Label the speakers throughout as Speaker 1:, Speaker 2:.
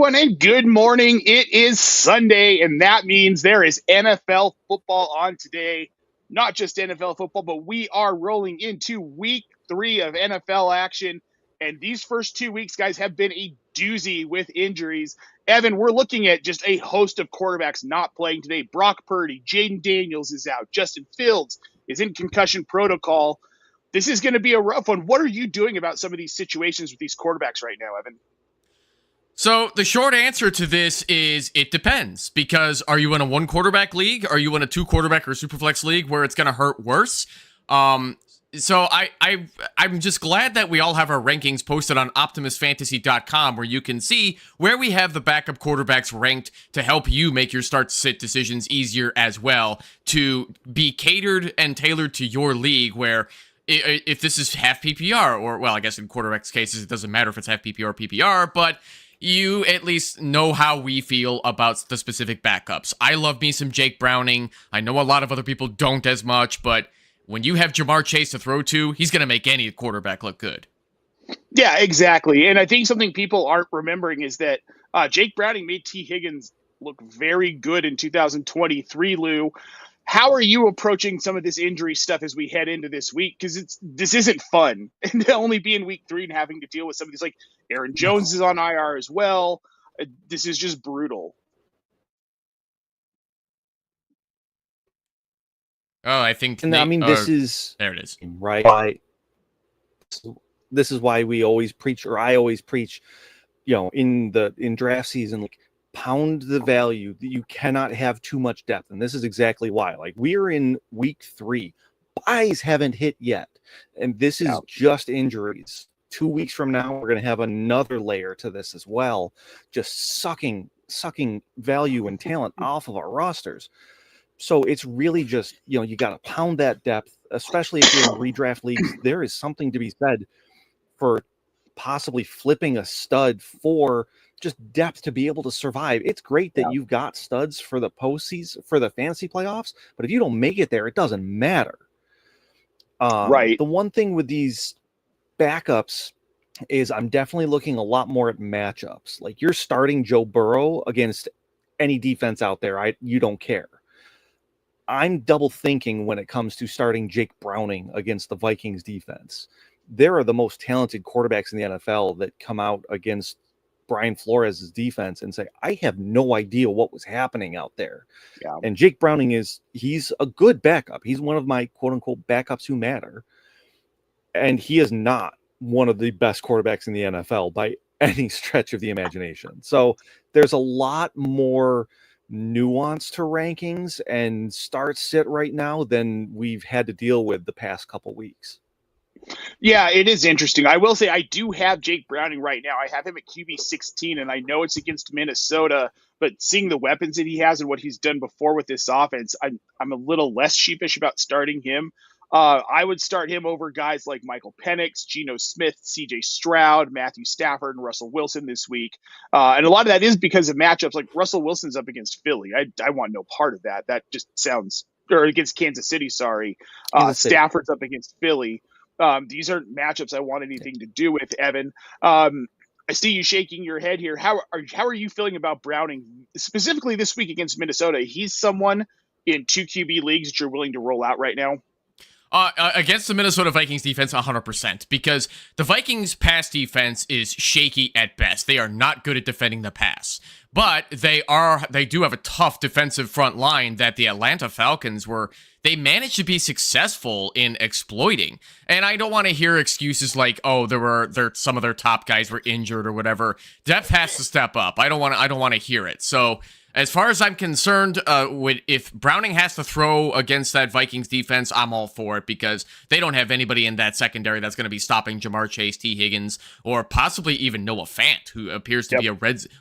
Speaker 1: everyone, and good morning. It is Sunday, and that means there is NFL football on today. Not just NFL football, but we are rolling into week 3 of NFL action. And these first 2 weeks, guys, have been a doozy with injuries. Evan, we're looking at just a host of quarterbacks not playing today. Brock Purdy, Jaden Daniels is out. Justin Fields is in concussion protocol. This is going to be a rough one. What are you doing about some of these situations with these quarterbacks right now, Evan?
Speaker 2: So the short answer to this is it depends, because are you in a 1 quarterback league? Are you in a 2 quarterback or superflex league where it's going to hurt worse? So I'm just glad that we all have our rankings posted on optimusfantasy.com, where you can see where we have the backup quarterbacks ranked to help you make your start sit decisions easier as well, to be catered and tailored to your league, where if this is half PPR, or, well, I guess in quarterbacks cases, it doesn't matter if it's half PPR or PPR, but you at least know how we feel about the specific backups. I love me some Jake Browning. I know a lot of other people don't as much, but when you have Jamar Chase to throw to, he's going to make any quarterback look good.
Speaker 1: Yeah, exactly. And I think something people aren't remembering is that Jake Browning made T. Higgins look very good in 2023, Lou. How are you approaching some of this injury stuff as we head into this week? Because this isn't fun. And to only be in week 3 and having to deal with some of these, like Aaron Jones is on IR as well. This is just brutal.
Speaker 2: Oh, I think.
Speaker 3: And I mean, this is
Speaker 2: there. It is
Speaker 3: right. This is why we always preach, or I always preach, in draft season, like, pound the value. You cannot have too much depth, and this is exactly why. Like, we are in week 3, buys haven't hit yet, and this is just injuries. 2 weeks from now, we're going to have another layer to this as well, just sucking value and talent off of our rosters. So it's really just, you got to pound that depth, especially if you're in redraft leagues. There is something to be said for possibly flipping a stud for just depth to be able to survive. It's great that you've got studs for the postseason, for the fantasy playoffs, but if you don't make it there, it doesn't matter. Right. The one thing with these backups is I'm definitely looking a lot more at matchups. Like, you're starting Joe Burrow against any defense out there. You don't care. I'm double thinking when it comes to starting Jake Browning against the Vikings defense. There are the most talented quarterbacks in the NFL that come out against Brian Flores' defense and say, I have no idea what was happening out there. Yeah. And Jake Browning he's a good backup. He's one of my quote unquote backups who matter. And he is not one of the best quarterbacks in the NFL by any stretch of the imagination. So there's a lot more nuance to rankings and start sit right now than we've had to deal with the past couple weeks.
Speaker 1: Yeah, it is interesting. I will say I do have Jake Browning right now. I have him at QB 16, and I know it's against Minnesota, but seeing the weapons that he has and what he's done before with this offense, I'm a little less sheepish about starting him. I would start him over guys like Michael Penix, Geno Smith, CJ Stroud, Matthew Stafford, and Russell Wilson this week. And a lot of that is because of matchups. Like, Russell Wilson's up against Philly. I want no part of that. That just sounds – or against Kansas City, sorry. Stafford's up against Philly. These aren't matchups I want anything to do with, Evan. I see you shaking your head here. How are you feeling about Browning, specifically this week against Minnesota? He's someone in 2 QB leagues that you're willing to roll out right now?
Speaker 2: Against the Minnesota Vikings defense, 100%, because the Vikings pass defense is shaky at best. They are not good at defending the pass, but they do have a tough defensive front line that the Atlanta Falcons they managed to be successful in exploiting. And I don't want to hear excuses like, oh, some of their top guys were injured or whatever. Depth has to step up. I don't want to hear it. So, as far as I'm concerned, if Browning has to throw against that Vikings defense, I'm all for it, because they don't have anybody in that secondary that's going to be stopping Jamar Chase, T. Higgins, or possibly even Noah Fant, who appears to be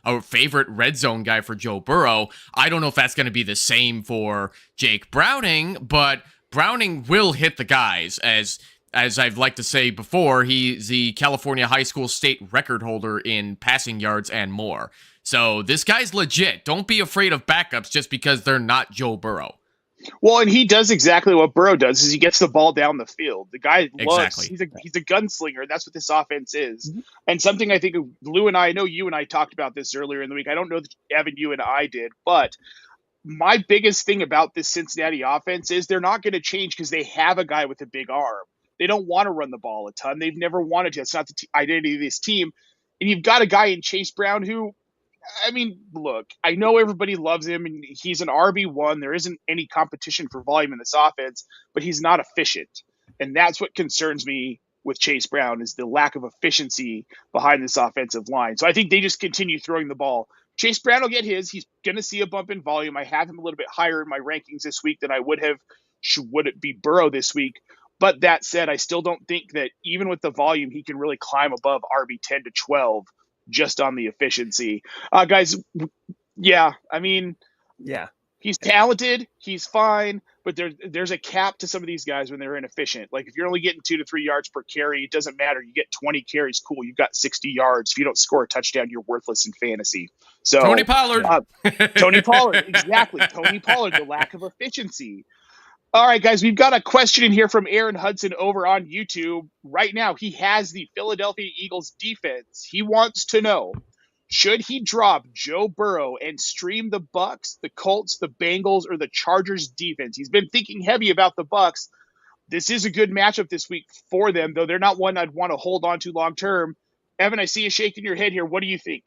Speaker 2: a favorite red zone guy for Joe Burrow. I don't know if that's going to be the same for Jake Browning, but Browning will hit the guys. As I've liked to say before, he's the California high school state record holder in passing yards and more. So this guy's legit. Don't be afraid of backups just because they're not Joe Burrow.
Speaker 1: Well, and he does exactly what Burrow does: is he gets the ball down the field. The guy loves
Speaker 2: Exactly.
Speaker 1: he's a gunslinger, and that's what this offense is.
Speaker 3: Mhm.
Speaker 1: And something I think Lou and I know you and I talked about this earlier in the week. I don't know that Evan, you and I did, but my biggest thing about this Cincinnati offense is they're not going to change because they have a guy with a big arm. They don't want to run the ball a ton. They've never wanted to. It's not the identity of this team. And you've got a guy in Chase Brown who, I mean, look, I know everybody loves him and he's an RB1. There isn't any competition for volume in this offense, but he's not efficient. And that's what concerns me with Chase Brown is the lack of efficiency behind this offensive line. So I think they just continue throwing the ball. Chase Brown will get his. He's going to see a bump in volume. I have him a little bit higher in my rankings this week than I would have would it be Burrow this week. But that said, I still don't think that even with the volume, he can really climb above RB 10 to 12 just on the efficiency. Guys, yeah, I mean,
Speaker 3: Yeah.
Speaker 1: he's talented, he's fine, but there's a cap to some of these guys when they're inefficient. Like if you're only getting 2 to 3 yards per carry, it doesn't matter. You get 20 carries, cool. You've got 60 yards. If you don't score a touchdown, you're worthless in fantasy. So
Speaker 2: Tony Pollard.
Speaker 1: Tony Pollard, exactly. Tony Pollard, the lack of efficiency. All right, guys, we've got a question in here from Aaron Hudson over on YouTube. Right now, he has the Philadelphia Eagles defense. He wants to know, should he drop Joe Burrow and stream the Bucks, the Colts, the Bengals, or the Chargers defense? He's been thinking heavy about the Bucks. This is a good matchup this week for them, though they're not one I'd want to hold on to long term. Evan, I see you shaking your head here. What do you think?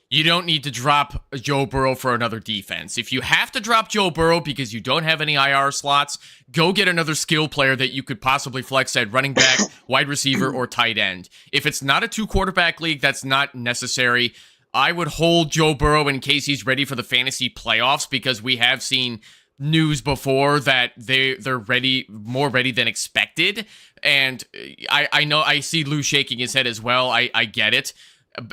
Speaker 2: You don't need to drop Joe Burrow for another defense. If you have to drop Joe Burrow because you don't have any IR slots, go get another skill player that you could possibly flex at running back, wide receiver, or tight end. If it's not a 2-quarterback league, that's not necessary. I would hold Joe Burrow in case he's ready for the fantasy playoffs, because we have seen news before that they're more ready than expected. And I know I see Lou shaking his head as well. I get it.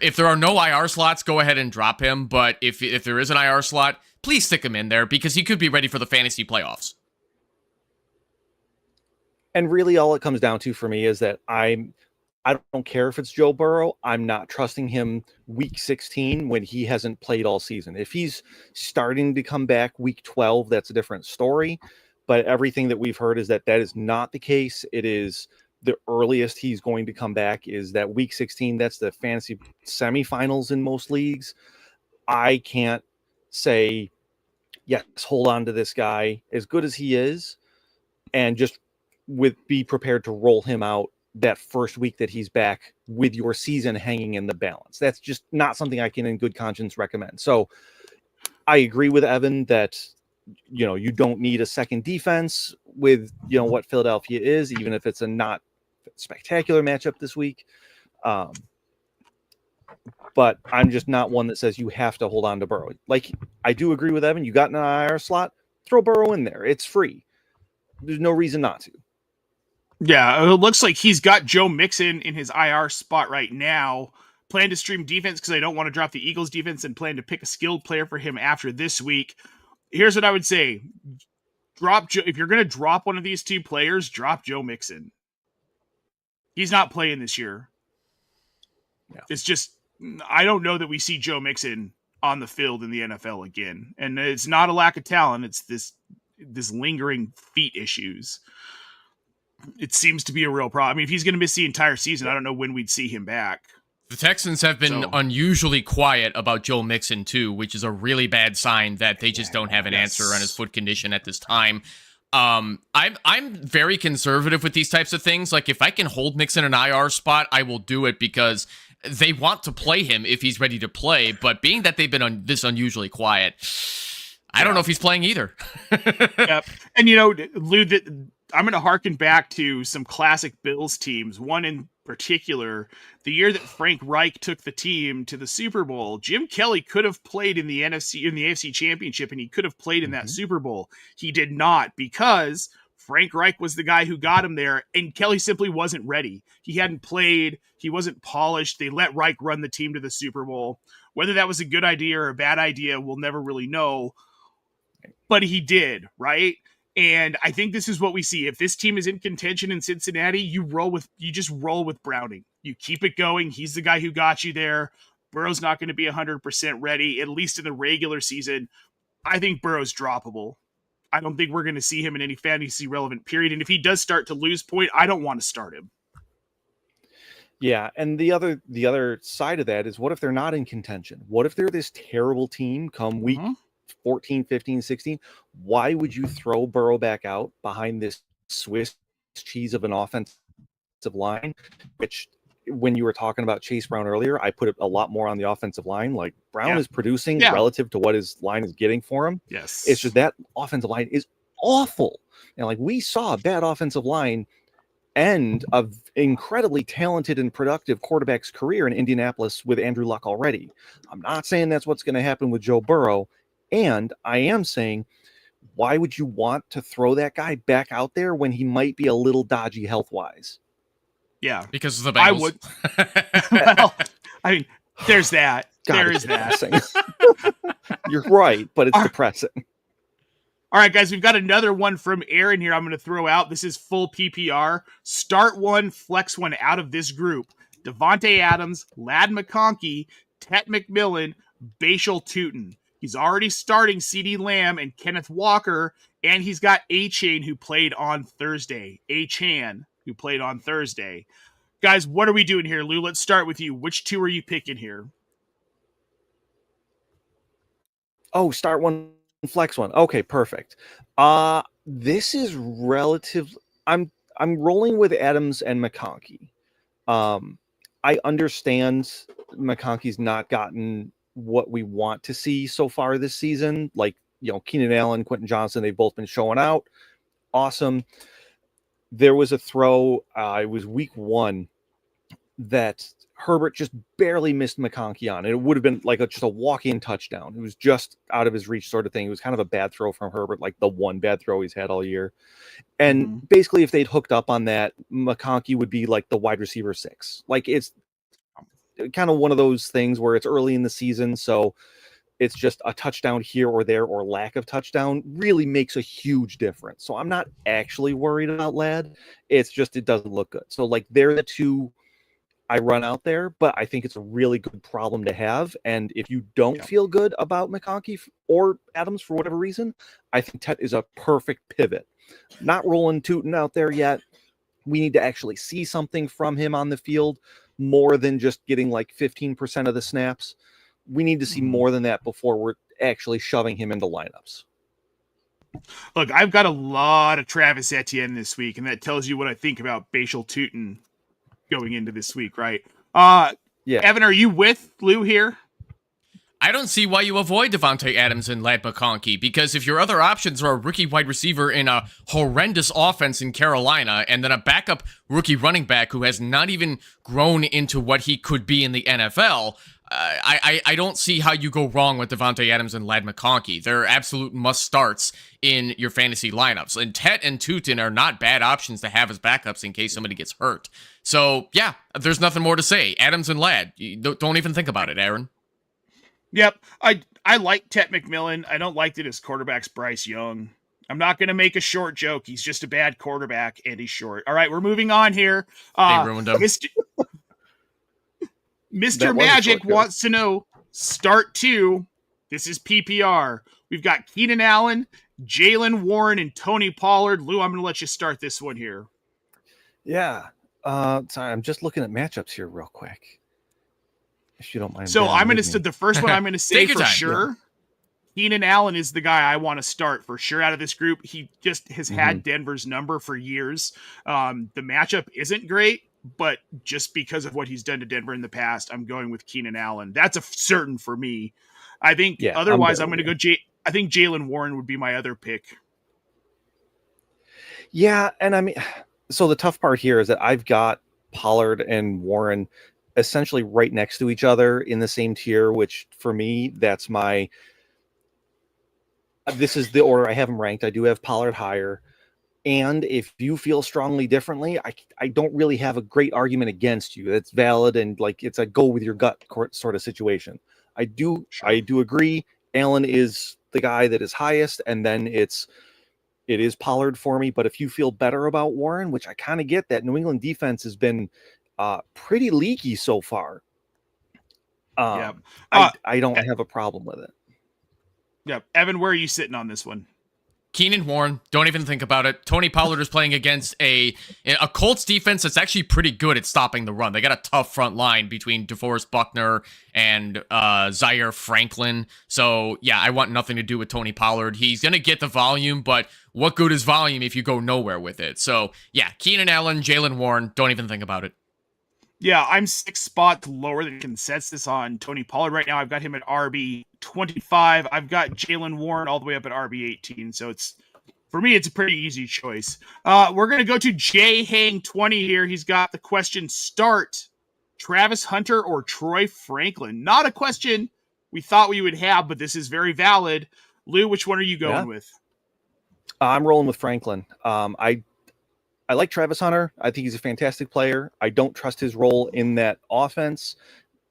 Speaker 2: If there are no IR slots, go ahead and drop him. But if there is an IR slot, please stick him in there because he could be ready for the fantasy playoffs.
Speaker 3: And really all it comes down to for me is that I don't care if it's Joe Burrow. I'm not trusting him week 16 when he hasn't played all season. If he's starting to come back week 12, that's a different story. But everything that we've heard is that is not the case. It is the earliest he's going to come back is that week 16. That's the fantasy semifinals in most leagues. I can't say, yes, hold on to this guy as good as he is and just be prepared to roll him out that first week that he's back with your season hanging in the balance. That's just not something I can in good conscience recommend. So I agree with Evan that, you don't need a second defense with, what Philadelphia is, even if it's a not spectacular matchup this week. But I'm just not one that says you have to hold on to Burrow. Like, I do agree with Evan. You got an IR slot, throw Burrow in there. It's free. There's no reason not to.
Speaker 4: Yeah, it looks like he's got Joe Mixon in his IR spot right now. Plan to stream defense because I don't want to drop the Eagles defense and plan to pick a skilled player for him after this week. Here's what I would say. If you're going to drop one of these two players, drop Joe Mixon. He's not playing this year.
Speaker 3: Yeah.
Speaker 4: It's just, I don't know that we see Joe Mixon on the field in the NFL again. And it's not a lack of talent. It's this lingering feet issues. It seems to be a real problem. I mean, if he's going to miss the entire season, I don't know when we'd see him back.
Speaker 2: The Texans have been unusually quiet about Joe Mixon too, which is a really bad sign that they just don't have an answer on his foot condition at this time. I'm very conservative with these types of things. Like, if I can hold Mixon in an IR spot, I will do it because they want to play him if he's ready to play. But being that they've been this unusually quiet, I don't know if he's playing either.
Speaker 4: Yep. And Lou, I'm going to harken back to some classic Bills teams. One in particular, the year that Frank Reich took the team to the Super Bowl, Jim Kelly could have played in the AFC Championship, and he could have played in that Super Bowl. He did not, because Frank Reich was the guy who got him there, and Kelly simply wasn't ready. He hadn't played. He wasn't polished. They let Reich run the team to the Super Bowl. Whether that was a good idea or a bad idea, we'll never really know. But he did, right? And I think this is what we see. If this team is in contention in Cincinnati, you just roll with Browning. You keep it going. He's the guy who got you there. Burrow's not going to be 100% ready, at least in the regular season. I think Burrow's droppable. I don't think we're going to see him in any fantasy relevant period. And if he does start to lose point, I don't want to start him.
Speaker 3: Yeah, and the other side of that is, what if they're not in contention? What if they're this terrible team come week 14, 15, 16? Why would you throw Burrow back out behind this Swiss cheese of an offensive line, which, when you were talking about Chase Brown earlier, I put it a lot more on the offensive line. Like, Brown is producing relative to what his line is getting for him.
Speaker 4: Yes.
Speaker 3: It's just that offensive line is awful. And like, we saw a bad offensive line end of incredibly talented and productive quarterback's career in Indianapolis with Andrew Luck already. I'm not saying that's what's going to happen with Joe Burrow. And I am saying, why would you want to throw that guy back out there when he might be a little dodgy health-wise?
Speaker 4: Yeah.
Speaker 2: Because of the Bengals.
Speaker 4: I would. Well, I mean, there's that.
Speaker 3: God,
Speaker 4: there is
Speaker 3: that. You're right, but it's depressing.
Speaker 4: All right, guys, we've got another one from Aaron here I'm going to throw out. This is full PPR. Start one, flex one out of this group. Devontae Adams, Ladd McConkey, Tet McMillan, Bashal Tootin. He's already starting CeeDee Lamb and Kenneth Walker, and he's got A-Chain, who played on Thursday. A-Chan, who played on Thursday. Guys, what are we doing here, Lou? Let's start with you. Which two are you picking here?
Speaker 3: Oh, start one, flex one. Okay, perfect. This is relative. I'm rolling with Adams and McConkey. I understand McConkey's not gotten what we want to see so far this season. Like, Keenan Allen, Quentin Johnson, they've both been showing out. Awesome. There was a throw, it was week 1, that Herbert just barely missed McConkey on. It would have been like just a walk-in touchdown. It was just out of his reach sort of thing. It was kind of a bad throw from Herbert, like the one bad throw he's had all year. And basically, if they'd hooked up on that, McConkey would be like the wide receiver 6. Like, it's kind of one of those things where it's early in the season, so it's just a touchdown here or there, or lack of touchdown really makes a huge difference. So I'm not actually worried about Ladd. It's just, it doesn't look good. So like, they're the two I run out there, but I think it's a really good problem to have. And if you don't feel good about McConkey or Adams for whatever reason, I think Tet is a perfect pivot. Not rolling Tootin out there yet. We need to actually see something from him on the field, more than just getting like 15% of the snaps. We need to see more than that before we're actually shoving him into lineups.
Speaker 4: Look, I've got a lot of Travis Etienne this week, and that tells you what I think about Bashal Tootin going into this week, right?
Speaker 3: Yeah.
Speaker 4: Evan, are you with Lou here?
Speaker 2: I don't see why you avoid Devontae Adams and Ladd McConkey, because if your other options are a rookie wide receiver in a horrendous offense in Carolina, and then a backup rookie running back who has not even grown into what he could be in the NFL, I don't see how you go wrong with Devontae Adams and Ladd McConkey. They're absolute must-starts in your fantasy lineups. And Tet and Tootin are not bad options to have as backups in case somebody gets hurt. So, yeah, there's nothing more to say. Adams and Ladd, don't even think about it, Aaron.
Speaker 4: Yep, I like Tet McMillan. I don't like that his quarterback's Bryce Young. I'm not going to make a short joke. He's just a bad quarterback, and he's short. All right, we're moving on here.
Speaker 2: They ruined him.
Speaker 4: Mr. Magic wants to know, start 2. This is PPR. We've got Keenan Allen, Jaylen Warren, and Tony Pollard. Lou, I'm going to let you start this one here.
Speaker 3: Yeah. Sorry, I'm just looking at matchups here real quick, if you don't mind.
Speaker 4: So I'm going to the first one I'm going to say for sure. Yeah. Keenan Allen is the guy I want to start for sure out of this group. He just has had Denver's number for years. The matchup isn't great, but just because of what he's done to Denver in the past, I'm going with Keenan Allen. That's a certain for me. I think otherwise I'm going to go I think Jaylen Warren would be my other pick.
Speaker 3: Yeah, and I mean, so the tough part here is that I've got Pollard and Warren essentially right next to each other in the same tier, which for me, that's my... This is the order I have them ranked. I do have Pollard higher. And if you feel strongly differently, I don't really have a great argument against you. That's valid, and like, it's a go with your gut sort of situation. I do agree. Allen is the guy that is highest, and then it is Pollard for me. But if you feel better about Warren, which I kind of get, that New England defense has been pretty leaky so far. I don't have a problem with it.
Speaker 4: Yeah, Evan, where are you sitting on this one?
Speaker 2: Keenan Warren, don't even think about it. Tony Pollard is playing against a Colts defense that's actually pretty good at stopping the run. They got a tough front line between DeForest Buckner and Zaire Franklin. So, yeah, I want nothing to do with Tony Pollard. He's going to get the volume, but what good is volume if you go nowhere with it? So, yeah, Keenan Allen, Jaylen Warren, don't even think about it.
Speaker 4: Yeah, I'm 6 spots lower than consensus on Tony Pollard right now. I've got him at RB 25. I've got Jaylen Warren all the way up at RB 18. So for me, it's a pretty easy choice. We're going to go to Jay Hang 20 here. He's got the question: start Travis Hunter or Troy Franklin? Not a question we thought we would have, but this is very valid. Lou, which one are you going with?
Speaker 3: I'm rolling with Franklin. I like Travis Hunter. I think he's a fantastic player. I don't trust his role in that offense.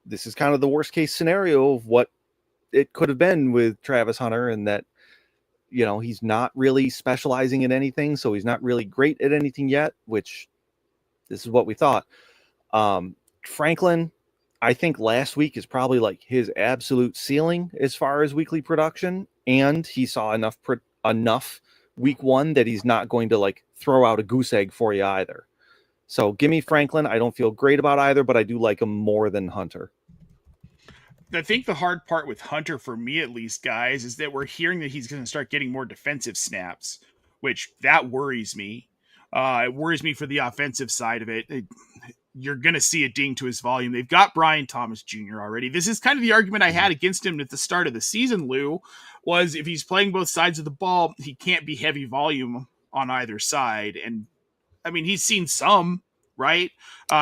Speaker 3: This is kind of the worst case scenario of what it could have been with Travis Hunter, and that, he's not really specializing in anything. So he's not really great at anything yet, which this is what we thought. Franklin, I think last week is probably like his absolute ceiling as far as weekly production. And he saw enough week one that he's not going to like throw out a goose egg for you either. So give me Franklin. I don't feel great about either, but I do like him more than Hunter.
Speaker 4: I think the hard part with Hunter, for me at least, guys, is that we're hearing that he's going to start getting more defensive snaps, which that worries me. It worries me for the offensive side of it. You're going to see a ding to his volume. They've got Brian Thomas Jr. already. This is kind of the argument I had against him at the start of the season, Lou, was if he's playing both sides of the ball, he can't be heavy volume on either side. And I mean, he's seen some, right?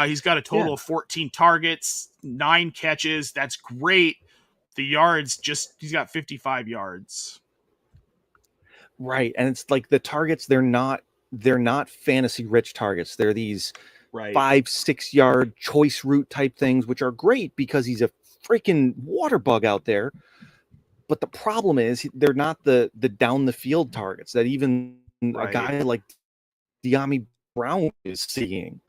Speaker 4: He's got a total of 14 targets, 9 catches. That's great. The yards, he's got 55 yards.
Speaker 3: Right. And it's like the targets, they're not fantasy rich targets. They're these 5-6 yard choice route type things, which are great because he's a freaking water bug out there. But the problem is they're not the down the field targets that even a guy like De'Ami Brown is seeing,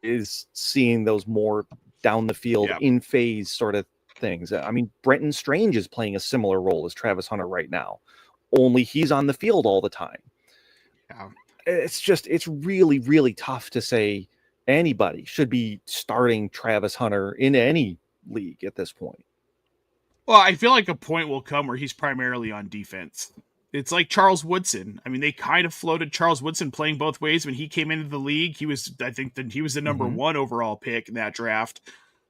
Speaker 3: is seeing those more down the field in phase sort of things. I mean, Brenton Strange is playing a similar role as Travis Hunter right now, only he's on the field all the time.
Speaker 4: Yeah.
Speaker 3: It's really, really tough to say anybody should be starting Travis Hunter in any league at this point.
Speaker 4: Well, I feel like a point will come where he's primarily on defense. It's like Charles Woodson. I mean, they kind of floated Charles Woodson playing both ways when he came into the league. He was the number 1 overall pick in that draft.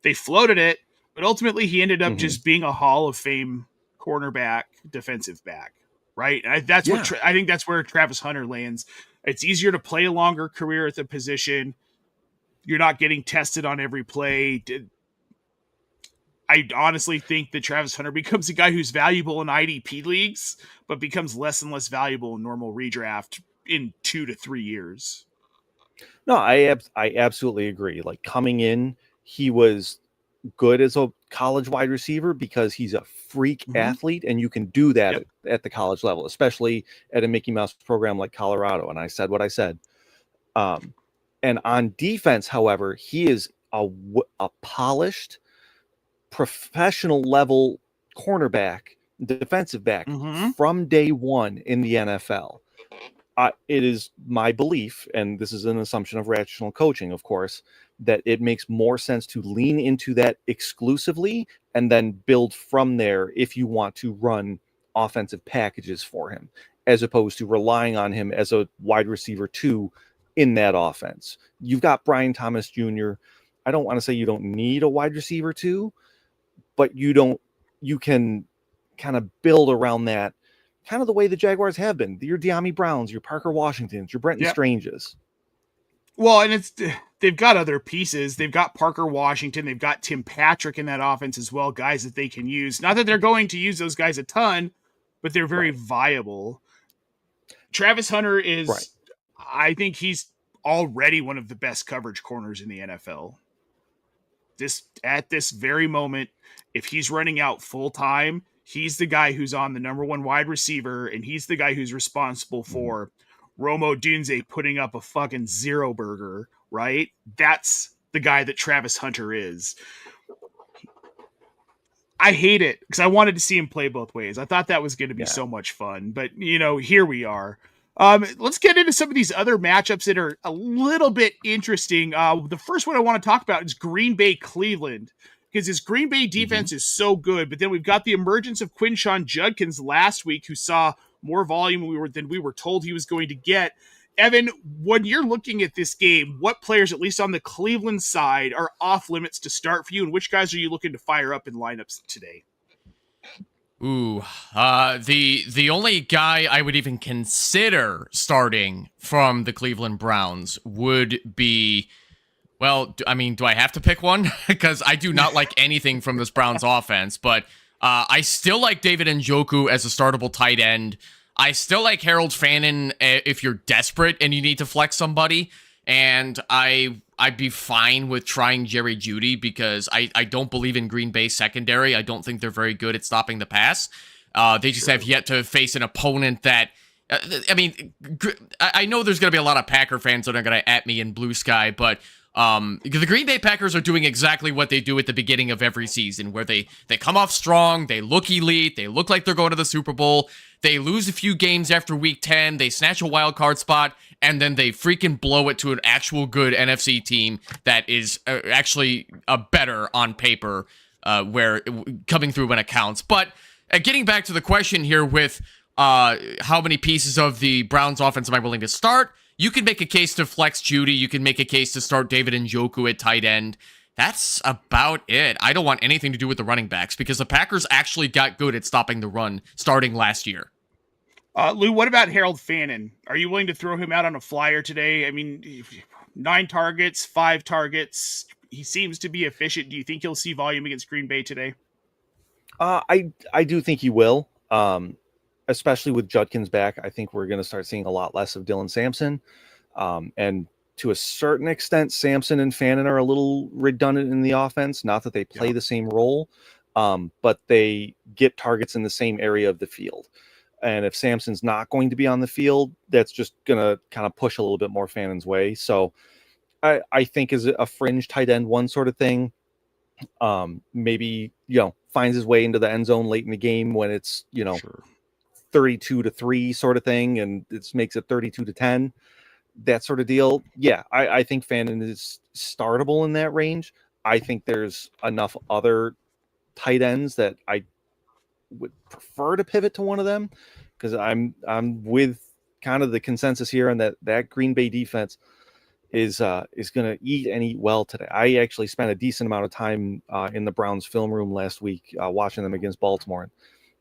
Speaker 4: They floated it, but ultimately he ended up just being a Hall of Fame cornerback, defensive back, right? I think that's where Travis Hunter lands. It's easier to play a longer career at the position. You're not getting tested on every play. I honestly think that Travis Hunter becomes a guy who's valuable in IDP leagues, but becomes less and less valuable in normal redraft in 2 to 3 years.
Speaker 3: No, I absolutely agree. Like coming in, he was good as a college wide receiver because he's a freak athlete, and you can do that at the college level, especially at a Mickey Mouse program like Colorado. And I said what I said. And on defense, however, he is a polished, professional level cornerback, defensive back from day one in the NFL. It is my belief, and this is an assumption of rational coaching, of course, that it makes more sense to lean into that exclusively and then build from there if you want to run offensive packages for him, as opposed to relying on him as a wide receiver 2 in that offense. You've got Brian Thomas Jr. I don't want to say you don't need a wide receiver 2, but you can kind of build around that kind of the way the Jaguars have been. Your De'Ami Browns, your Parker Washingtons, your Brenton Stranges.
Speaker 4: Well, and they've got other pieces. They've got Parker Washington. They've got Tim Patrick in that offense as well, guys that they can use. Not that they're going to use those guys a ton, but they're very viable. Travis Hunter is, I think he's already one of the best coverage corners in the NFL. At this very moment, if he's running out full time, he's the guy who's on the number 1 wide receiver, and he's the guy who's responsible for Romo Dunze putting up a fucking zero burger, right? That's the guy that Travis Hunter is. I hate it because I wanted to see him play both ways. I thought that was going to be so much fun, but here we are. Let's get into some of these other matchups that are a little bit interesting. The first one I want to talk about is Green Bay Cleveland, because this Green Bay defense is so good, but then we've got the emergence of Quinshon Judkins last week, who saw more volume than we were told he was going to get. Evan, when you're looking at this game, what players, at least on the Cleveland side, are off limits to start for you, and which guys are you looking to fire up in lineups today?
Speaker 2: Ooh, the only guy I would even consider starting from the Cleveland Browns would be, well, I mean, do I have to pick one? Because I do not like anything from this Browns offense, but I still like David Njoku as a startable tight end. I still like Harold Fannin if you're desperate and you need to flex somebody. And I'd be fine with trying Jerry Jeudy because I don't believe in Green Bay secondary. I don't think they're very good at stopping the pass. They just have yet to face an opponent that, I know there's going to be a lot of Packer fans that are going to at me in blue sky, but the Green Bay Packers are doing exactly what they do at the beginning of every season, where they come off strong, they look elite, they look like they're going to the Super Bowl, they lose a few games after week 10, they snatch a wild card spot, and then they freaking blow it to an actual good NFC team that is actually better on paper, where coming through when it counts. But getting back to the question here with how many pieces of the Browns offense am I willing to start? You can make a case to flex Jeudy. You can make a case to start David Njoku at tight end. That's about it. I don't want anything to do with the running backs because the Packers actually got good at stopping the run starting last year.
Speaker 4: Lou, what about Harold Fannin? Are you willing to throw him out on a flyer today? I mean, 9 targets, 5 targets. He seems to be efficient. Do you think he'll see volume against Green Bay today?
Speaker 3: I do think he will. Especially with Judkins back, I think we're going to start seeing a lot less of Dylan Sampson. And to a certain extent, Sampson and Fannin are a little redundant in the offense. Not that they play the same role, but they get targets in the same area of the field. And if Sampson's not going to be on the field, that's just going to kind of push a little bit more Fannin's way. So I think as a fringe tight end one sort of thing, maybe, finds his way into the end zone late in the game when it's, 32-3 sort of thing, and it makes it 32-10, that sort of deal. Yeah, I think Fannin is startable in that range. I think there's enough other tight ends that I would prefer to pivot to one of them, because I'm with kind of the consensus here on that Green Bay defense is going to eat and eat well today. I actually spent a decent amount of time in the Browns film room last week watching them against Baltimore. And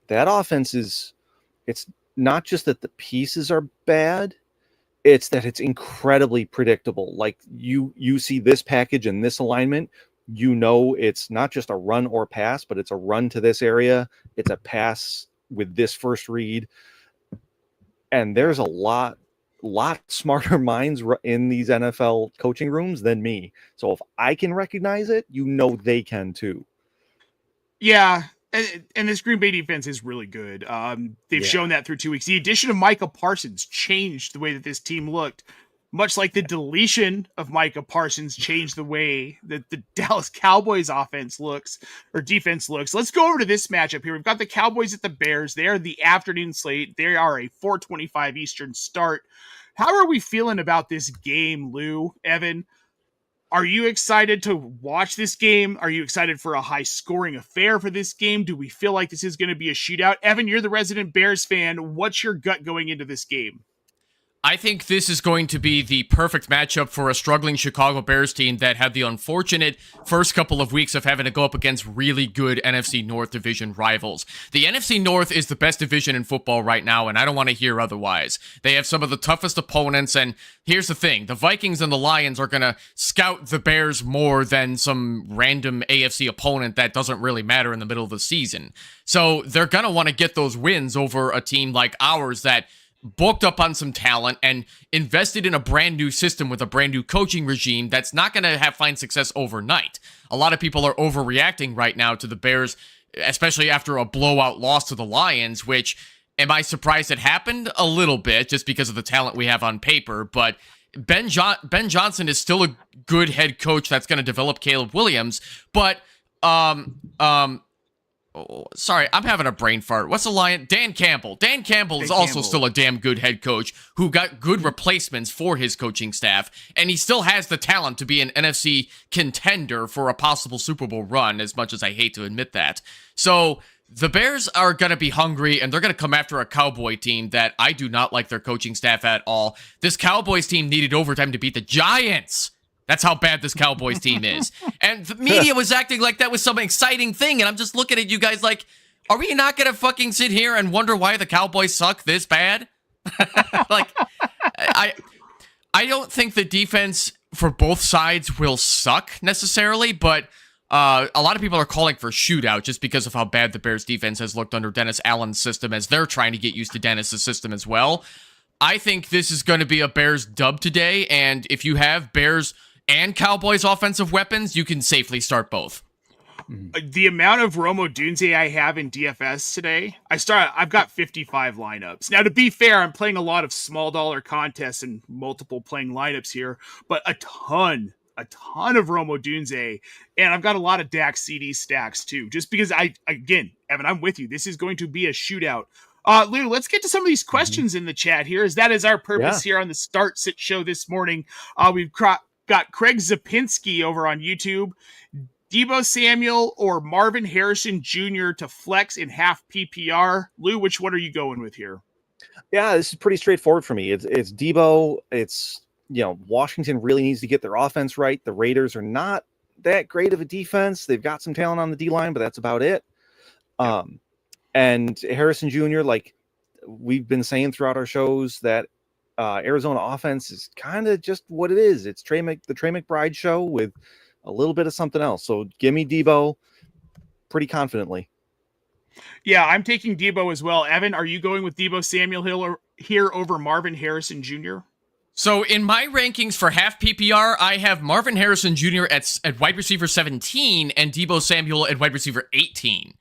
Speaker 3: that offense it's not just that the pieces are bad, it's that it's incredibly predictable. Like you see this package and this alignment, it's not just a run or pass, but it's a run to this area. It's a pass with this first read. And there's a lot smarter minds in these NFL coaching rooms than me. So if I can recognize it, they can too.
Speaker 4: Yeah. And this Green Bay defense is really good. They've shown that through 2 weeks. The addition of Micah Parsons changed the way that this team looked, much like the deletion of Micah Parsons changed the way that the Dallas Cowboys defense looks. Let's go over to this matchup here. We've got the Cowboys at the Bears. They are the afternoon slate. They are a 4:25 Eastern start. How are we feeling about this game, Lou, Evan? Are you excited to watch this game? Are you excited for a high-scoring affair for this game? Do we feel like this is going to be a shootout? Evan, you're the resident Bears fan. What's your gut going into this game?
Speaker 2: I think this is going to be the perfect matchup for a struggling Chicago Bears team that had the unfortunate first couple of weeks of having to go up against really good NFC North division rivals. The NFC North is the best division in football right now, and I don't want to hear otherwise. They have some of the toughest opponents, and here's the thing. The Vikings and the Lions are going to scout the Bears more than some random AFC opponent that doesn't really matter in the middle of the season. So they're going to want to get those wins over a team like ours that booked up on some talent and invested in a brand new system with a brand new coaching regime that's not going to find success overnight. A lot of people are overreacting right now to the Bears, especially after a blowout loss to the Lions, which, am I surprised it happened? A little bit, just because of the talent we have on paper, but Ben Johnson is still a good head coach that's going to develop Caleb Williams, but Oh, sorry, I'm having a brain fart. What's the Lion? Dan Campbell. Dan Campbell is also still a damn good head coach who got good replacements for his coaching staff, and he still has the talent to be an NFC contender for a possible Super Bowl run, as much as I hate to admit that. So the Bears are going to be hungry, and they're going to come after a Cowboy team that I do not like their coaching staff at all. This Cowboys team needed overtime to beat the Giants. That's how bad this Cowboys team is. And the media was acting like that was some exciting thing, and I'm just looking at you guys like, are we not going to fucking sit here and wonder why the Cowboys suck this bad? Like, I don't think the defense for both sides will suck necessarily, but a lot of people are calling for shootout just because of how bad the Bears defense has looked under Dennis Allen's system as they're trying to get used to Dennis's system as well. I think this is going to be a Bears dub today, and if you have Bears and Cowboys offensive weapons, you can safely start both.
Speaker 4: The amount of Romo Dunze I have in DFS today, I've got 55 lineups. Now, to be fair, I'm playing a lot of small dollar contests and multiple playing lineups here, but a ton of Romo Dunze, and I've got a lot of Dak CD stacks too, just because Evan, I'm with you. This is going to be a shootout. Lou, let's get to some of these questions in the chat here, as that is our purpose here on the Start Sit show this morning. We've got Craig Zapinski over on YouTube. Deebo Samuel or Marvin Harrison Jr. to flex in half PPR. Lou, which one are you going with here?
Speaker 3: Yeah, this is pretty straightforward for me. It's Deebo. It's, Washington really needs to get their offense right. The Raiders are not that great of a defense. They've got some talent on the D-line, but that's about it. And Harrison Jr., like we've been saying throughout our shows, that Arizona offense is kind of just what it is. It's the Trey McBride show with a little bit of something else. So give me Deebo pretty confidently.
Speaker 4: Yeah, I'm taking Deebo as well. Evan, are you going with Deebo Samuel Hill here over Marvin Harrison Jr.?
Speaker 2: So in my rankings for half PPR, I have Marvin Harrison Jr. at wide receiver 17 and Deebo Samuel at wide receiver 18.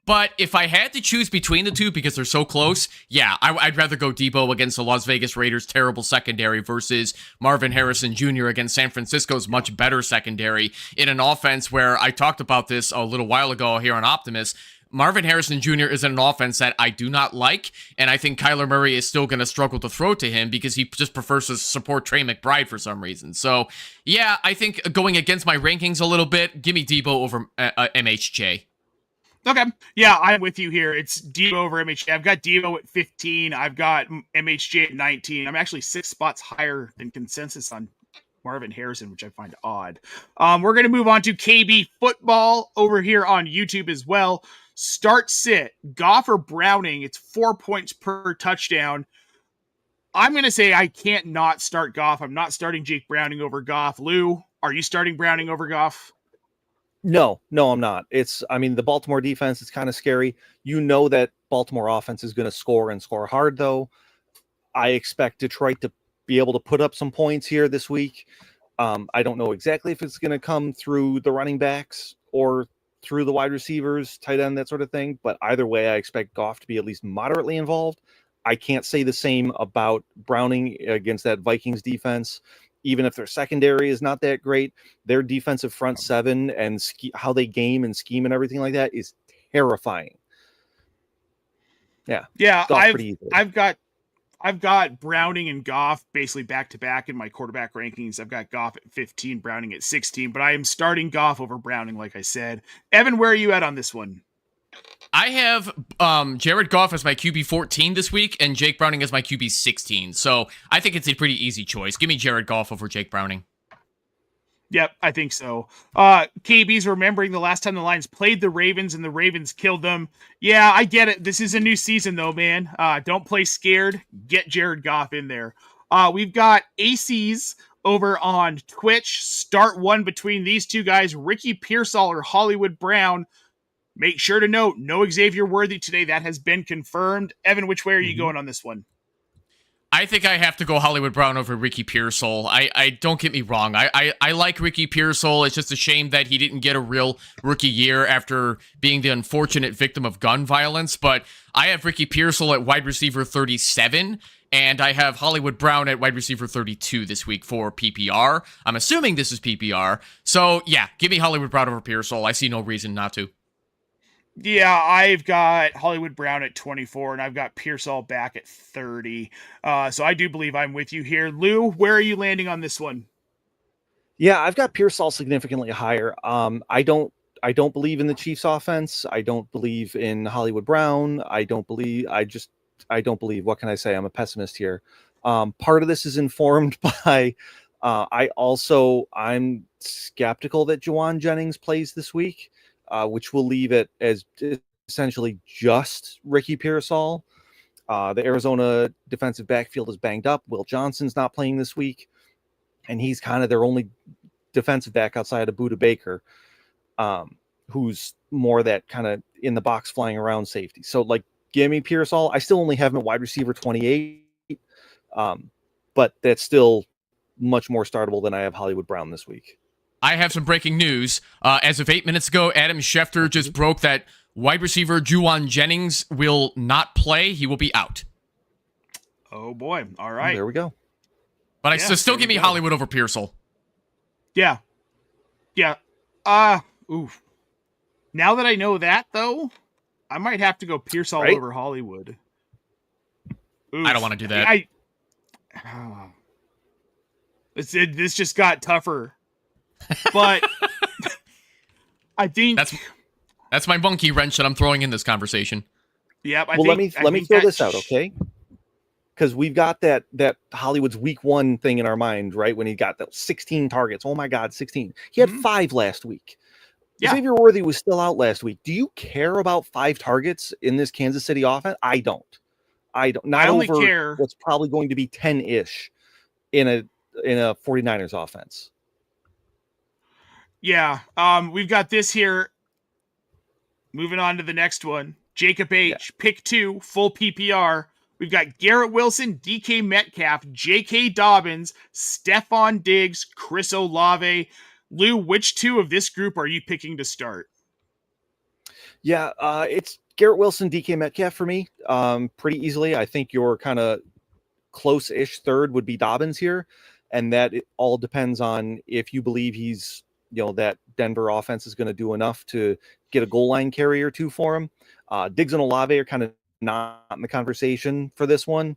Speaker 2: But if I had to choose between the two because they're so close, yeah, I'd rather go Deebo against the Las Vegas Raiders' terrible secondary versus Marvin Harrison Jr. against San Francisco's much better secondary in an offense where I talked about this a little while ago here on Optimus. Marvin Harrison Jr. is in an offense that I do not like, and I think Kyler Murray is still going to struggle to throw to him because he just prefers to support Trey McBride for some reason. So, yeah, I think going against my rankings a little bit, give me Deebo over MHJ.
Speaker 4: Okay. Yeah, I'm with you here. It's Deebo over MHJ. I've got Deebo at 15. I've got MHJ at 19. I'm actually 6 spots higher than consensus on Marvin Harrison, which I find odd. We're going to move on to KB Football over here on YouTube as well. Start sit. Goff or Browning. It's 4 points per touchdown. I'm going to say I can't not start Goff. I'm not starting Jake Browning over Goff. Lou, are you starting Browning over Goff?
Speaker 3: No, I'm not. The Baltimore defense is kind of scary. You know that Baltimore offense is going to score and score hard, though. I expect Detroit to be able to put up some points here this week. I don't know exactly if it's going to come through the running backs or through the wide receivers, tight end, that sort of thing. But either way, I expect Goff to be at least moderately involved. I can't say the same about Browning against that Vikings defense. Even if their secondary is not that great, their defensive front seven and how they game and scheme and everything like that is terrifying. Yeah.
Speaker 4: I've got Browning and Goff basically back to back in my quarterback rankings. I've got Goff at 15, Browning at 16, but I am starting Goff over Browning, like I said. Evan, where are you at on this one?
Speaker 2: I have Jared Goff as my QB 14 this week and Jake Browning as my QB 16. So I think it's a pretty easy choice. Give me Jared Goff over Jake Browning.
Speaker 4: Yep, I think so. KB's remembering the last time the Lions played the Ravens and the Ravens killed them. Yeah, I get it. This is a new season though, man. Don't play scared. Get Jared Goff in there. We've got ACs over on Twitch. Start one between these two guys, Ricky Pearsall or Hollywood Brown. Make sure to note, no Xavier Worthy today. That has been confirmed. Evan, which way are you going on this one?
Speaker 2: I think I have to go Hollywood Brown over Ricky Pearsall. I don't get me wrong. I like Ricky Pearsall. It's just a shame that he didn't get a real rookie year after being the unfortunate victim of gun violence. But I have Ricky Pearsall at wide receiver 37, and I have Hollywood Brown at wide receiver 32 this week for PPR. I'm assuming this is PPR. So, yeah, give me Hollywood Brown over Pearsall. I see no reason not to.
Speaker 4: Yeah, I've got Hollywood Brown at 24, and I've got Pearsall back at 30. So I do believe I'm with you here. Lou, where are you landing on this one?
Speaker 3: Yeah, I've got Pearsall significantly higher. I don't believe in the Chiefs offense. I don't believe in Hollywood Brown. I don't believe. I don't believe. What can I say? I'm a pessimist here. Part of this is informed by. I'm skeptical that Juwan Jennings plays this week, which will leave it as essentially just Ricky Pearsall. The Arizona defensive backfield is banged up. Will Johnson's not playing this week, and he's kind of their only defensive back outside of Budda Baker, who's more that kind of in the box flying around safety. So like, give me Pearsall. I still only have him at wide receiver 28, but that's still much more startable than I have Hollywood Brown this week.
Speaker 2: I have some breaking news. As of 8 minutes ago, Adam Schefter just broke that wide receiver Juwan Jennings will not play. He will be out.
Speaker 4: Oh, boy. All right.
Speaker 3: There we go.
Speaker 2: But I still give me Hollywood over Pearsall.
Speaker 4: Yeah. Yeah. Oof. Now that I know that, though, I might have to go Pearsall over Hollywood. Oof.
Speaker 2: I don't want to do that.
Speaker 4: This just got tougher. But I think
Speaker 2: that's my monkey wrench that I'm throwing in this conversation.
Speaker 4: Yeah.
Speaker 3: Let me throw this out, okay? Because we've got that Hollywood's week 1 thing in our mind, right? When he got those 16 targets. Oh my God, 16. He had 5 last week. Yeah. Xavier Worthy was still out last week. Do you care about 5 targets in this Kansas City offense? I don't. Not over care. What's probably going to be 10-ish in a 49ers offense.
Speaker 4: Yeah. We've got this here. Moving on to the next one. Jacob H. Pick 2, full PPR. We've got Garrett Wilson, DK Metcalf, J.K. Dobbins, Stephon Diggs, Chris Olave. Lou, which 2 of this group are you picking to start?
Speaker 3: Yeah, it's Garrett Wilson, DK Metcalf for me, pretty easily. I think your kind of close-ish third would be Dobbins here, and that it all depends on if you believe he's, that Denver offense is going to do enough to get a goal line carry or 2 for him. Diggs and Olave are kind of not in the conversation for this one.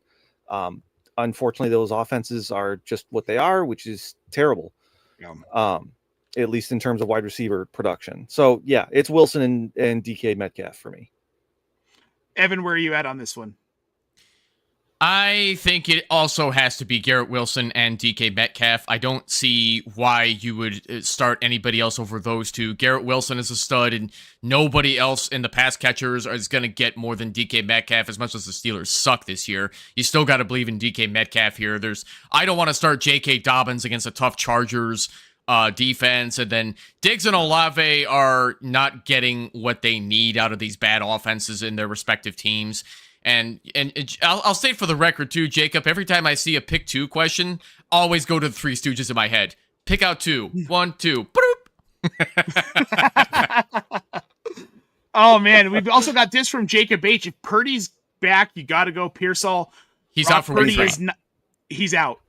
Speaker 3: Unfortunately, those offenses are just what they are, which is terrible. Yeah. At least in terms of wide receiver production. So yeah, it's Wilson and DK Metcalf for me.
Speaker 4: Evan, where are you at on this one?
Speaker 2: I think it also has to be Garrett Wilson and DK Metcalf. I don't see why you would start anybody else over those 2. Garrett Wilson is a stud, and nobody else in the pass catchers is going to get more than DK Metcalf, as much as the Steelers suck this year. You still got to believe in DK Metcalf here. I don't want to start J.K. Dobbins against a tough Chargers defense, and then Diggs and Olave are not getting what they need out of these bad offenses in their respective teams. And I'll state for the record too, Jacob, every time I see a pick 2 question, always go to the 3 Stooges in my head. Pick out 2. 1, 2.
Speaker 4: Oh man, we've also got this from Jacob H. If Purdy's back, you got to go Pearsall.
Speaker 2: He's out for
Speaker 4: Purdy. He's out.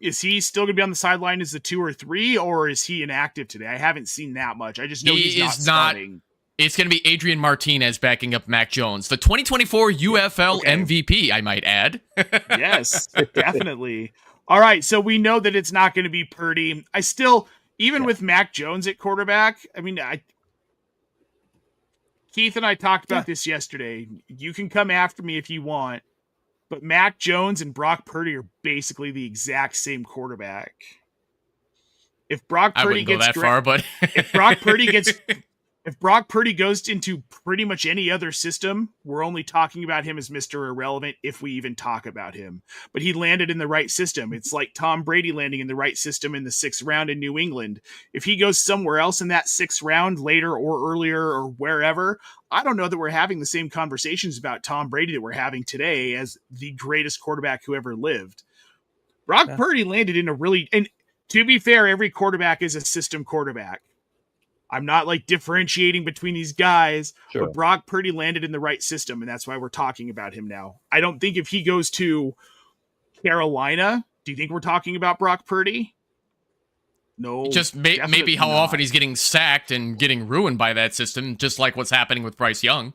Speaker 4: Is he still going to be on the sideline as the 2 or 3, or is he inactive today? I haven't seen that much. I just know he's not starting.
Speaker 2: It's going to be Adrian Martinez backing up Mac Jones, the 2024 UFL MVP, I might add.
Speaker 4: Yes, definitely. All right, so we know that it's not going to be Purdy. I still, even with Mac Jones at quarterback, I mean, Keith and I talked about this yesterday. You can come after me if you want, but Mac Jones and Brock Purdy are basically the exact same quarterback. If Brock Purdy gets
Speaker 2: that far, but
Speaker 4: if Brock Purdy goes into pretty much any other system, we're only talking about him as Mr. Irrelevant if we even talk about him. But he landed in the right system. It's like Tom Brady landing in the right system in the 6th round in New England. If he goes somewhere else in that 6th round, later or earlier or wherever, I don't know that we're having the same conversations about Tom Brady that we're having today as the greatest quarterback who ever lived. Brock Purdy landed in and to be fair, every quarterback is a system quarterback. I'm not like differentiating between these guys, but Brock Purdy landed in the right system, and that's why we're talking about him now. I don't think if he goes to Carolina, do you think we're talking about Brock Purdy? No,
Speaker 2: Just maybe
Speaker 4: definitely
Speaker 2: how
Speaker 4: not.
Speaker 2: often he's getting sacked and getting ruined by that system, just like what's happening with Bryce Young.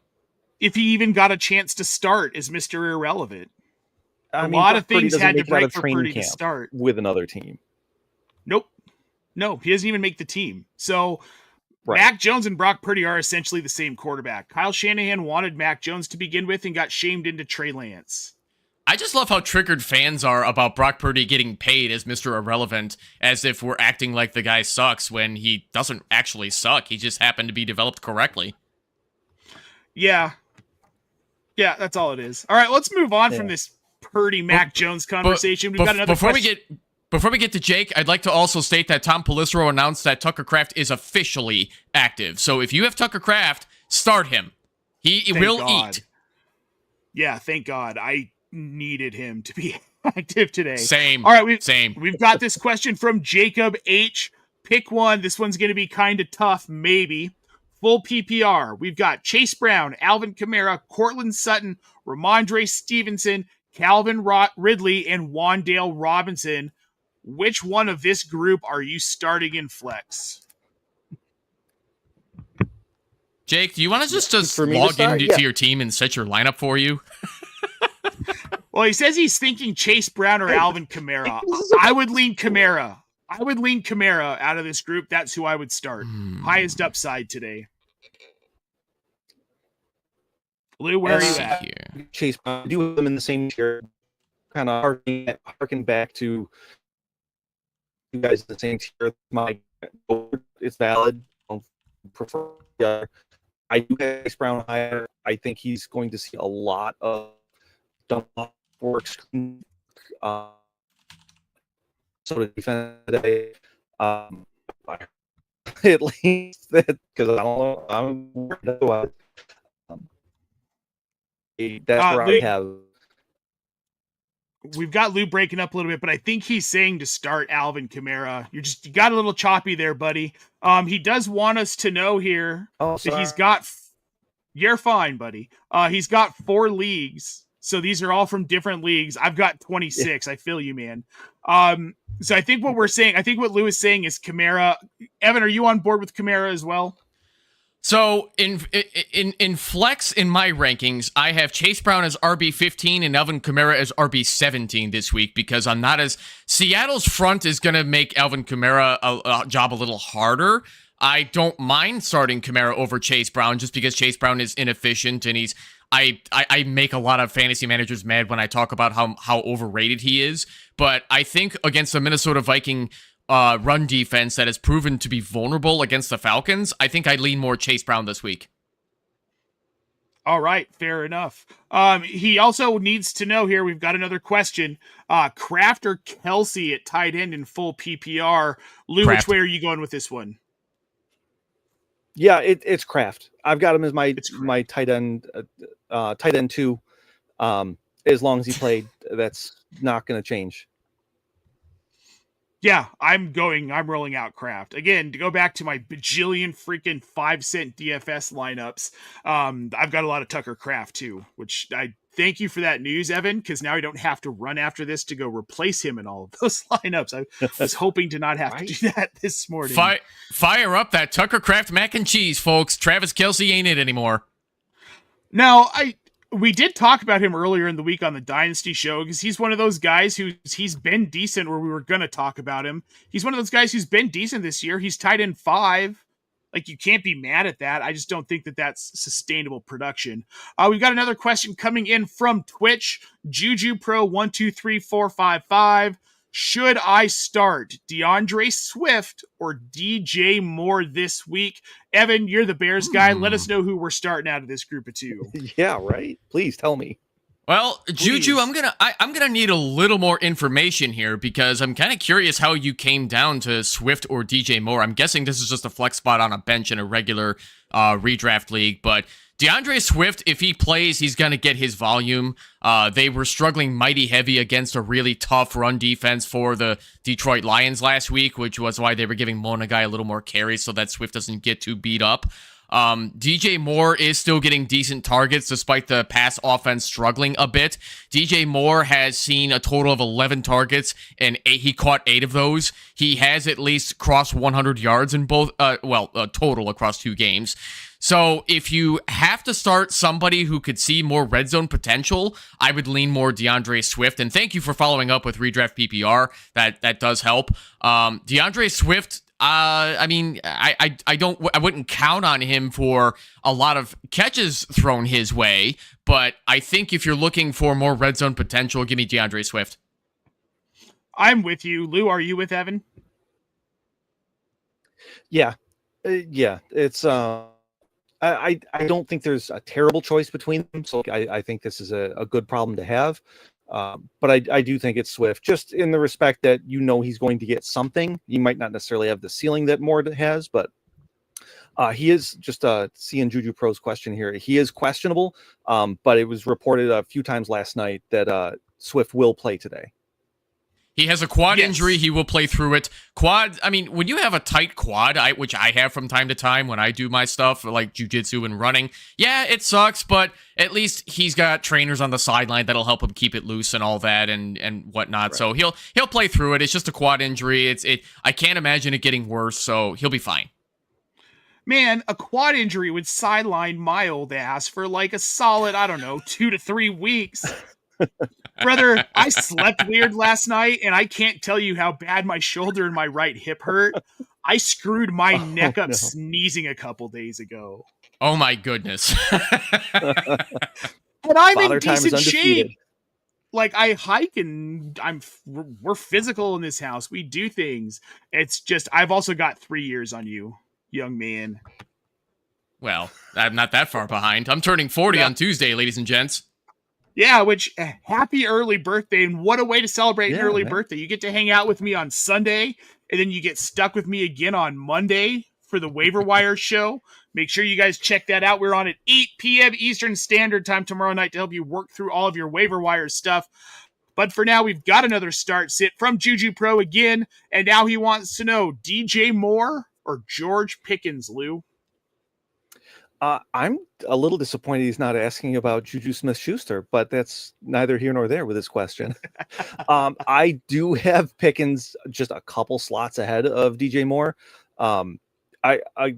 Speaker 4: If he even got a chance to start as Mr. Irrelevant.
Speaker 3: I
Speaker 4: A
Speaker 3: mean,
Speaker 4: lot
Speaker 3: Brock
Speaker 4: of
Speaker 3: Purdy
Speaker 4: things
Speaker 3: doesn't
Speaker 4: had to
Speaker 3: make it out
Speaker 4: break
Speaker 3: of
Speaker 4: for
Speaker 3: training
Speaker 4: Purdy to
Speaker 3: camp
Speaker 4: start.
Speaker 3: with another team.
Speaker 4: Nope. No, he doesn't even make the team. So
Speaker 3: Right.
Speaker 4: Mac Jones and Brock Purdy are essentially the same quarterback. Kyle Shanahan wanted Mac Jones to begin with and got shamed into Trey Lance.
Speaker 2: I just love how triggered fans are about Brock Purdy getting paid as Mr. Irrelevant, as if we're acting like the guy sucks when he doesn't actually suck. He just happened to be developed correctly.
Speaker 4: Yeah. Yeah, that's all it is. All right, let's move on from this Purdy Mac Jones conversation. We've got another question.
Speaker 2: Before we get to Jake, I'd like to also state that Tom Pelissero announced that Tucker Kraft is officially active. So if you have Tucker Kraft, start him. He will eat.
Speaker 4: Yeah, thank God. I needed him to be active today.
Speaker 2: Same.
Speaker 4: All right,
Speaker 2: same.
Speaker 4: We've got this question from Jacob H. Pick one. This one's going to be kind of tough, maybe. Full PPR. We've got Chase Brown, Alvin Kamara, Cortland Sutton, Ramondre Stevenson, Calvin Ridley, and Wan'Dale Robinson. Which one of this group are you starting in flex?
Speaker 2: Jake, do you want to just log into your team and set your lineup for you?
Speaker 4: Well, he says he's thinking Chase Brown or Alvin Kamara. I would lean Kamara. I would lean Kamara out of this group. That's who I would start. Highest upside today. Lou, where are you at?
Speaker 3: Here. Chase Brown. Do them in the same tier. Kind of harken back to you guys in the same tier. It's valid. I don't prefer. I do have Chase Brown higher. I think he's going to see a lot of dump works. So the defense today, at least that, because I don't know, I'm worried that's where I have.
Speaker 4: We've got Lou breaking up a little bit, but I think he's saying to start Alvin Kamara. You got a little choppy there, buddy. He does want us to know here that he's got. You're fine, buddy. He's got 4 leagues, so these are all from different leagues. I've got 26. I feel you, man. So I think what we're saying, I think what Lou is saying is Kamara. Evan, are you on board with Kamara as well?
Speaker 2: So in flex in my rankings, I have Chase Brown as RB15 and Alvin Kamara as RB17 this week because I'm not as Seattle's front is going to make Alvin Kamara a job a little harder. I don't mind starting Kamara over Chase Brown just because Chase Brown is inefficient and I make a lot of fantasy managers mad when I talk about how overrated he is. But I think against the Minnesota Viking run defense that has proven to be vulnerable against the Falcons, I think I'd lean more Chase Brown this week.
Speaker 4: All right, fair enough. He also needs to know here, we've got another question. Kraft or Kelsey at tight end in full PPR. Lou,
Speaker 2: Kraft.
Speaker 4: Which way are you going with this one?
Speaker 3: Yeah, it's Kraft. I've got him as my tight end 2. As long as he played, that's not going to change.
Speaker 4: Yeah, I'm rolling out Kraft. Again, to go back to my bajillion freaking 5-cent DFS lineups, I've got a lot of Tucker Kraft too, which I thank you for that news, Evan, because now I don't have to run after this to go replace him in all of those lineups. I was hoping to not have to do that this morning.
Speaker 2: Fire up that Tucker Kraft mac and cheese, folks. Travis Kelce ain't it anymore.
Speaker 4: Now, we did talk about him earlier in the week on the Dynasty show because he's one of those guys he's been decent where we were going to talk about him. He's one of those guys who's been decent this year. He's tight end 5. Like, you can't be mad at that. I just don't think that that's sustainable production. We've got another question coming in from Twitch. Juju Pro 123455. Should I start DeAndre Swift or DJ Moore this week? Evan, you're the Bears guy. Let us know who we're starting out of this group of 2.
Speaker 3: Yeah, right. Please tell me.
Speaker 2: Well, Juju, I'm gonna need a little more information here because I'm kind of curious how you came down to Swift or DJ Moore. I'm guessing this is just a flex spot on a bench in a regular redraft league, but DeAndre Swift, if he plays, he's gonna get his volume. They were struggling mighty heavy against a really tough run defense for the Detroit Lions last week, which was why they were giving Mona Guy a little more carries so that Swift doesn't get too beat up. DJ Moore is still getting decent targets despite the pass offense struggling a bit. DJ Moore has seen a total of 11 targets, and he caught 8 of those. He has at least crossed 100 yards in both, total across 2 games. So if you have to start somebody who could see more red zone potential, I would lean more DeAndre Swift. And thank you for following up with redraft PPR. That does help. DeAndre Swift, I wouldn't count on him for a lot of catches thrown his way, but I think if you're looking for more red zone potential, give me DeAndre Swift.
Speaker 4: I'm with you. Lou, are you with Evan?
Speaker 3: Yeah. It's I don't think there's a terrible choice between them, so I think this is a good problem to have. But I do think it's Swift, just in the respect that he's going to get something. He might not necessarily have the ceiling that Moore has, but he is just seeing Juju Pro's question here. He is questionable, but it was reported a few times last night that Swift will play today.
Speaker 2: He has a quad injury. He will play through it. Quad, I mean, when you have a tight quad, which I have from time to time when I do my stuff, like jiu-jitsu and running, yeah, it sucks, but at least he's got trainers on the sideline that'll help him keep it loose and all that and whatnot. Right. So he'll play through it. It's just a quad injury. I can't imagine it getting worse, so he'll be fine.
Speaker 4: Man, a quad injury would sideline my old ass for like a solid, 2 to 3 weeks. Brother, I slept weird last night, and I can't tell you how bad my shoulder and my right hip hurt. I screwed my neck up sneezing a couple days ago.
Speaker 2: Oh my goodness.
Speaker 4: But I'm in decent shape. Like, I hike and we're physical in this house. We do things. It's just, I've also got 3 years on you, young man.
Speaker 2: Well, I'm not that far behind. I'm turning 40 on Tuesday, ladies and gents.
Speaker 4: Yeah, which, happy early birthday, and what a way to celebrate an early birthday. You get to hang out with me on Sunday, and then you get stuck with me again on Monday for the Waiver Wire show. Make sure you guys check that out. We're on at 8 p.m. Eastern Standard Time tomorrow night to help you work through all of your Waiver Wire stuff. But for now, we've got another start sit from Juju Pro again, and now he wants to know, DJ Moore or George Pickens, Lou?
Speaker 3: I'm a little disappointed he's not asking about Juju Smith-Schuster, but that's neither here nor there with this question. I do have Pickens just a couple slots ahead of DJ Moore.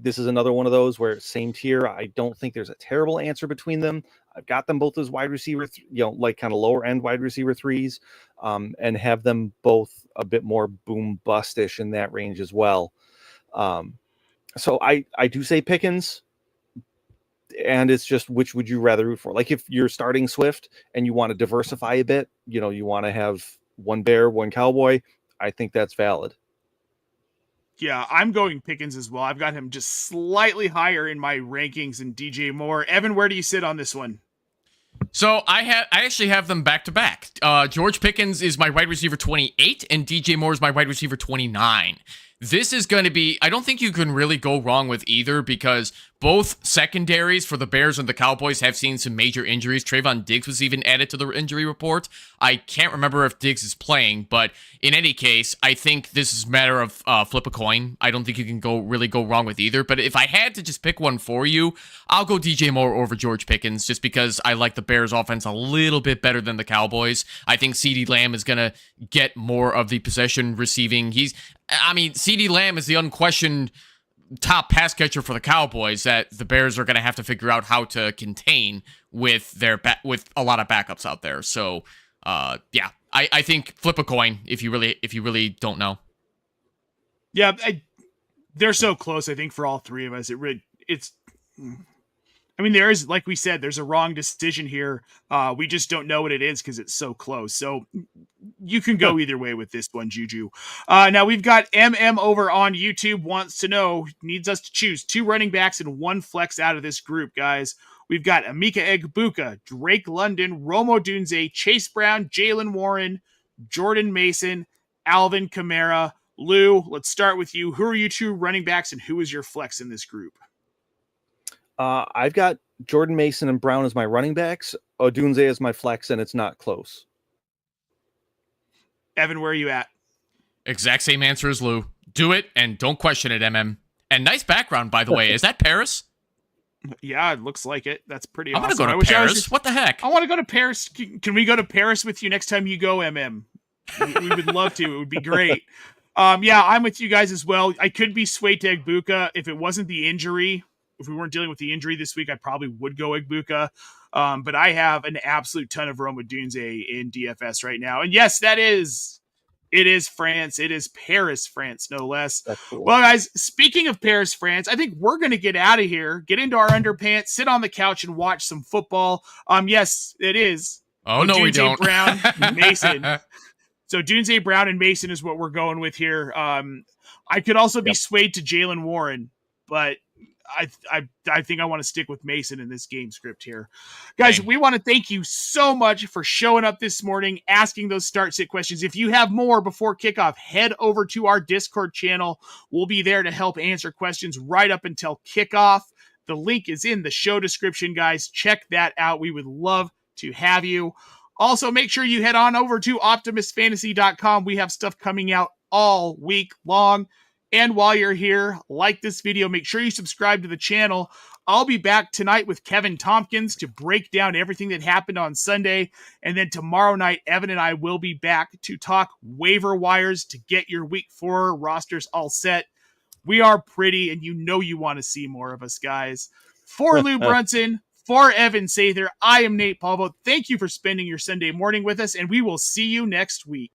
Speaker 3: This is another one of those where same tier. I don't think there's a terrible answer between them. I've got them both as wide receiver, like kind of lower end wide receiver 3s, and have them both a bit more boom bust-ish in that range as well. So I do say Pickens. And it's just, which would you rather root for? Like, if you're starting Swift and you want to diversify a bit, you want to have one Bear, one Cowboy, I think that's valid.
Speaker 4: Yeah, I'm going Pickens as well. I've got him just slightly higher in my rankings than DJ Moore. Evan, where do you sit on this one?
Speaker 2: So I actually have them back to back. George Pickens is my wide receiver 28, and DJ Moore is my wide receiver 29. This is going to be, I don't think you can really go wrong with either, because both secondaries for the Bears and the Cowboys have seen some major injuries. Trayvon Diggs was even added to the injury report. I can't remember if Diggs is playing, but in any case, I think this is a matter of flip a coin. I don't think you can really go wrong with either. But if I had to just pick one for you, I'll go DJ Moore over George Pickens, just because I like the Bears offense a little bit better than the Cowboys. I think CeeDee Lamb is going to get more of the possession receiving. CeeDee Lamb is the unquestioned top pass catcher for the Cowboys that the Bears are going to have to figure out how to contain with with a lot of backups out there. So, I think flip a coin if you really don't know.
Speaker 4: Yeah, they're so close. I think for all three of us, there is, like we said, there's a wrong decision here. We just don't know what it is because it's so close. So you can go either way with this one, Juju. Now we've got MM over on YouTube wants to know, needs us to choose 2 running backs and 1 flex out of this group, guys. We've got Emeka Egbuka, Drake London, Romo Dunze, Chase Brown, Jalen Warren, Jordan Mason, Alvin Kamara. Lou, let's start with you. Who are you 2 running backs and who is your flex in this group?
Speaker 3: I've got Jordan Mason and Brown as my running backs, Odunze as my flex, and it's not close.
Speaker 4: Evan, where are you at?
Speaker 2: Exact same answer as Lou. Do it and don't question it, MM. And nice background, by the way. Is that Paris?
Speaker 4: Yeah, it looks like it. That's pretty
Speaker 2: I'm
Speaker 4: awesome.
Speaker 2: gonna go to Paris. What the heck?
Speaker 4: I want to go to Paris. Can we go to Paris with you next time you go, MM? We would love to. It would be great. Yeah, I'm with you guys as well. I could be swayed to Egbuka if it wasn't the injury. If we weren't dealing with the injury this week, I probably would go Egbuka. But I have an absolute ton of Roma Dunze in DFS right now. And yes, it is France. It is Paris, France, no less.
Speaker 3: That's cool.
Speaker 4: Well, guys, speaking of Paris, France, I think we're going to get out of here, get into our underpants, sit on the couch and watch some football. Yes, it is.
Speaker 2: Oh, no, we don't.
Speaker 4: Brown, Mason. So Dunze, Brown, and Mason is what we're going with here. I could also be swayed to Jalen Warren, but I think I want to stick with Mason in this game script here. Guys, we want to thank you so much for showing up this morning, asking those start-sit questions. If you have more before kickoff, head over to our Discord channel. We'll be there to help answer questions right up until kickoff. The link is in the show description, guys. Check that out. We would love to have you. Also, make sure you head on over to optimusfantasy.com. We have stuff coming out all week long. And while you're here, like this video, make sure you subscribe to the channel. I'll be back tonight with Kevin Tompkins to break down everything that happened on Sunday. And then tomorrow night, Evan and I will be back to talk waiver wires to get your week 4 rosters all set. We are pretty, and you know you want to see more of us, guys. For Lou Brunson, for Evan Sather, I am Nate Polvogt. Thank you for spending your Sunday morning with us, and we will see you next week.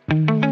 Speaker 5: Thank you.